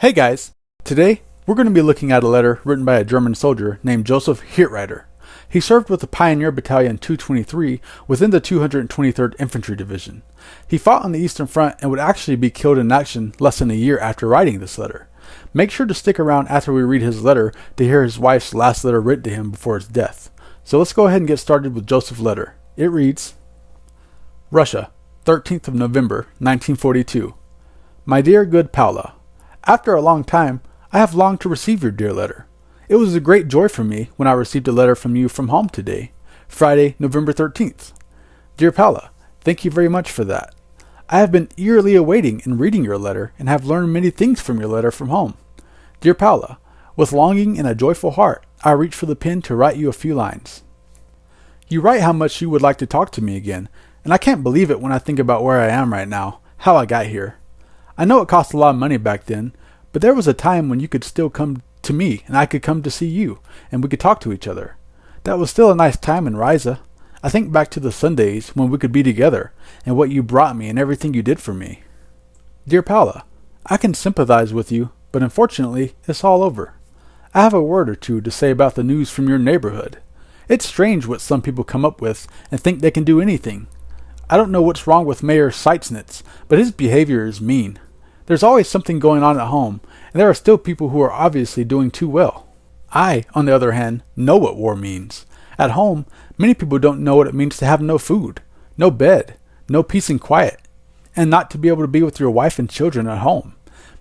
Hey guys! Today, we're going to be looking at a letter written by a German soldier named Joseph Hirtreiter. He served with the Pioneer Battalion 223 within the 223rd Infantry Division. He fought on the Eastern Front and would actually be killed in action less than a year after writing this letter. Make sure to stick around after we read his letter to hear his wife's last letter written to him before his death. So let's go ahead and get started with Joseph's letter. It reads, Russia, 13th of November, 1942. My dear good Paula, after a long time, I have longed to receive your dear letter. It was a great joy for me when I received a letter from you from home today, Friday, November 13th. Dear Paula, thank you very much for that. I have been eagerly awaiting and reading your letter and have learned many things from your letter from home. Dear Paula, with longing and a joyful heart, I reach for the pen to write you a few lines. You write how much you would like to talk to me again, and I can't believe it when I think about where I am right now, how I got here. I know it cost a lot of money back then, but there was a time when you could still come to me and I could come to see you, and we could talk to each other. That was still a nice time in Riza. I think back to the Sundays when we could be together, and what you brought me and everything you did for me. Dear Paula, I can sympathize with you, but unfortunately, it's all over. I have a word or two to say about the news from your neighborhood. It's strange what some people come up with and think they can do anything. I don't know what's wrong with Mayor Seitznitz, but his behavior is mean. There's always something going on at home, and there are still people who are obviously doing too well. I, on the other hand, know what war means. At home, many people don't know what it means to have no food, no bed, no peace and quiet, and not to be able to be with your wife and children at home.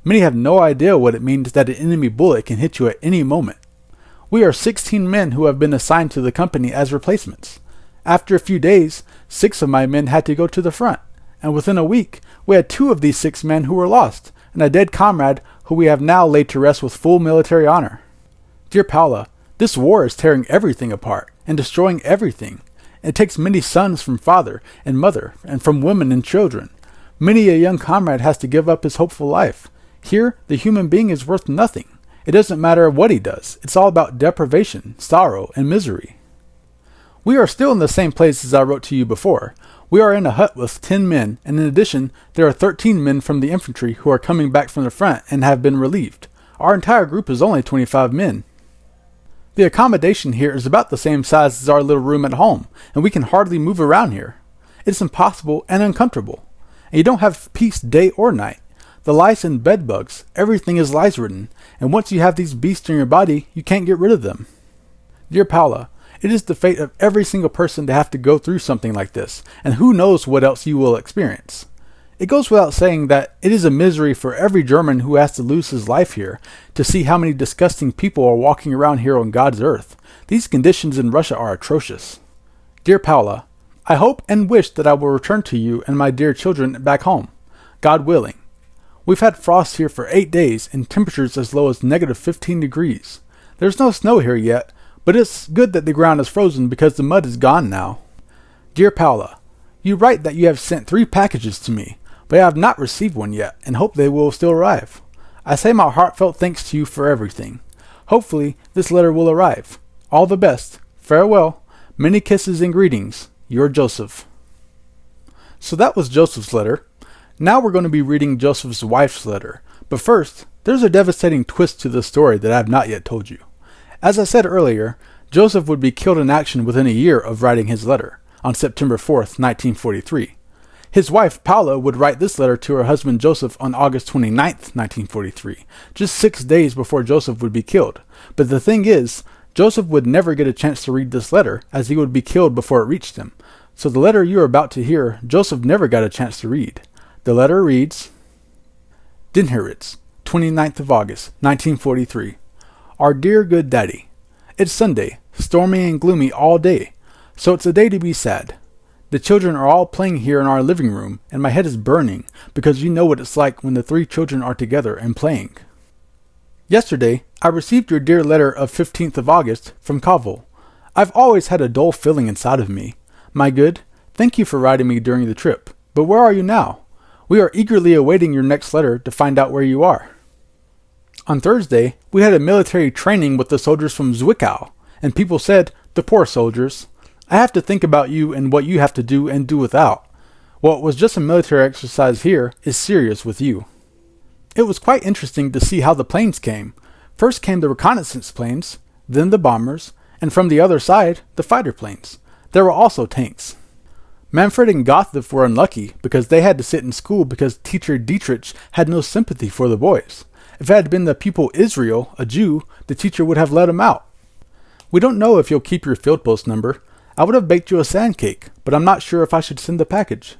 Many have no idea what it means that an enemy bullet can hit you at any moment. We are 16 men who have been assigned to the company as replacements. After a few days, 6 of my men had to go to the front, and within a week, we had 2 of these 6 men who were lost, and a dead comrade who we have now laid to rest with full military honor. Dear Paula, this war is tearing everything apart and destroying everything. It takes many sons from father and mother and from women and children. Many a young comrade has to give up his hopeful life. Here, the human being is worth nothing. It doesn't matter what he does. It's all about deprivation, sorrow, and misery. We are still in the same place as I wrote to you before. We are in a hut with 10 men, and in addition, there are 13 men from the infantry who are coming back from the front and have been relieved. Our entire group is only 25 men. The accommodation here is about the same size as our little room at home, and we can hardly move around here. It's impossible and uncomfortable. And you don't have peace day or night. The lice and bed bugs, everything is lice-ridden, and once you have these beasts in your body, you can't get rid of them. Dear Paula, it is the fate of every single person to have to go through something like this, and who knows what else you will experience. It goes without saying that it is a misery for every German who has to lose his life here to see how many disgusting people are walking around here on God's earth. These conditions in Russia are atrocious. Dear Paula, I hope and wish that I will return to you and my dear children back home, God willing. We've had frost here for 8 days and temperatures as low as negative 15 degrees. There's no snow here yet, but it's good that the ground is frozen because the mud is gone now. Dear Paula, you write that you have sent 3 packages to me, but I have not received one yet and hope they will still arrive. I say my heartfelt thanks to you for everything. Hopefully this letter will arrive. All the best. Farewell. Many kisses and greetings. Your Joseph. So that was Joseph's letter. Now we're going to be reading Joseph's wife's letter. But first, there's a devastating twist to the story that I have not yet told you. As I said earlier, Joseph would be killed in action within a year of writing his letter, on September 4th, 1943. His wife, Paula, would write this letter to her husband Joseph on August 29th, 1943, just 6 days before Joseph would be killed. But the thing is, Joseph would never get a chance to read this letter, as he would be killed before it reached him. So the letter you are about to hear, Joseph never got a chance to read. The letter reads, Dinheritz, 29th of August, 1943. Our dear good daddy, it's Sunday, stormy and gloomy all day, so it's a day to be sad. The children are all playing here in our living room, and my head is burning, because you know what it's like when the 3 children are together and playing. Yesterday, I received your dear letter of 15th of August from Kovel. I've always had a dull feeling inside of me. My good, thank you for writing me during the trip, but where are you now? We are eagerly awaiting your next letter to find out where you are. On Thursday, we had a military training with the soldiers from Zwickau, and people said, the poor soldiers. I have to think about you and what you have to do and do without. What was just a military exercise here is serious with you. It was quite interesting to see how the planes came. First came the reconnaissance planes, then the bombers, and from the other side, the fighter planes. There were also tanks. Manfred and Gotthilf were unlucky because they had to sit in school because teacher Dietrich had no sympathy for the boys. If it had been the pupil Israel, a Jew, the teacher would have let him out. We don't know if you'll keep your field post number. I would have baked you a sand cake, but I'm not sure if I should send the package.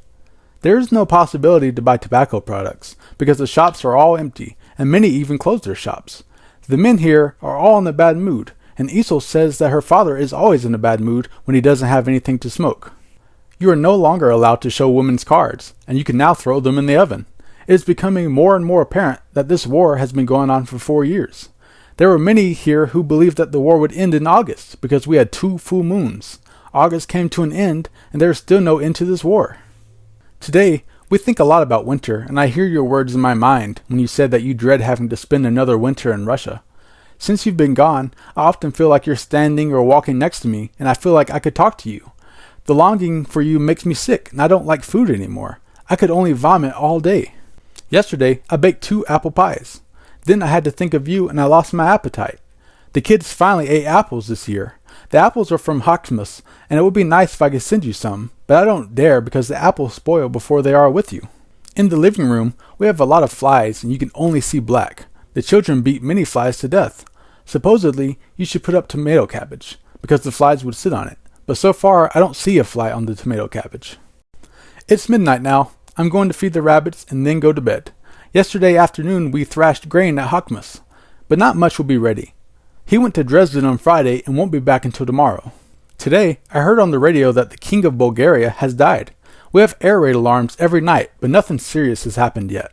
There is no possibility to buy tobacco products because the shops are all empty and many even closed their shops. The men here are all in a bad mood, and Isel says that her father is always in a bad mood when he doesn't have anything to smoke. You are no longer allowed to show women's cards, and you can now throw them in the oven. It is becoming more and more apparent that this war has been going on for 4 years. There were many here who believed that the war would end in August because we had 2 full moons. August came to an end, and there is still no end to this war. Today, we think a lot about winter, and I hear your words in my mind when you said that you dread having to spend another winter in Russia. Since you've been gone, I often feel like you're standing or walking next to me, and I feel like I could talk to you. The longing for you makes me sick, and I don't like food anymore. I could only vomit all day. Yesterday, I baked 2 apple pies. Then I had to think of you, and I lost my appetite. The kids finally ate apples this year. The apples are from Hoxmus, and it would be nice if I could send you some, but I don't dare because the apples spoil before they are with you. In the living room, we have a lot of flies, and you can only see black. The children beat many flies to death. Supposedly, you should put up tomato cabbage, because the flies would sit on it. But so far, I don't see a fly on the tomato cabbage. It's midnight now. I'm going to feed the rabbits and then go to bed. Yesterday afternoon, we thrashed grain at Hoxmus, but not much will be ready. He went to Dresden on Friday and won't be back until tomorrow. Today, I heard on the radio that the King of Bulgaria has died. We have air raid alarms every night, but nothing serious has happened yet.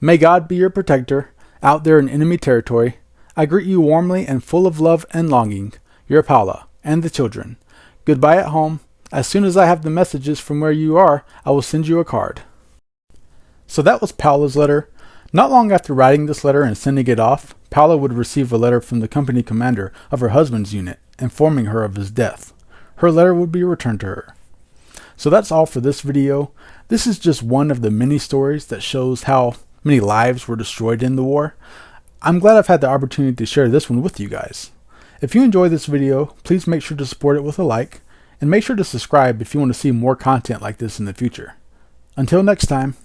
May God be your protector, out there in enemy territory. I greet you warmly and full of love and longing. Your Paula, and the children. Goodbye at home. As soon as I have the messages from where you are, I will send you a card. So that was Paula's letter. Not long after writing this letter and sending it off, Paula would receive a letter from the company commander of her husband's unit, informing her of his death. Her letter would be returned to her. So that's all for this video. This is just one of the many stories that shows how many lives were destroyed in the war. I'm glad I've had the opportunity to share this one with you guys. If you enjoyed this video, please make sure to support it with a like, and make sure to subscribe if you want to see more content like this in the future. Until next time.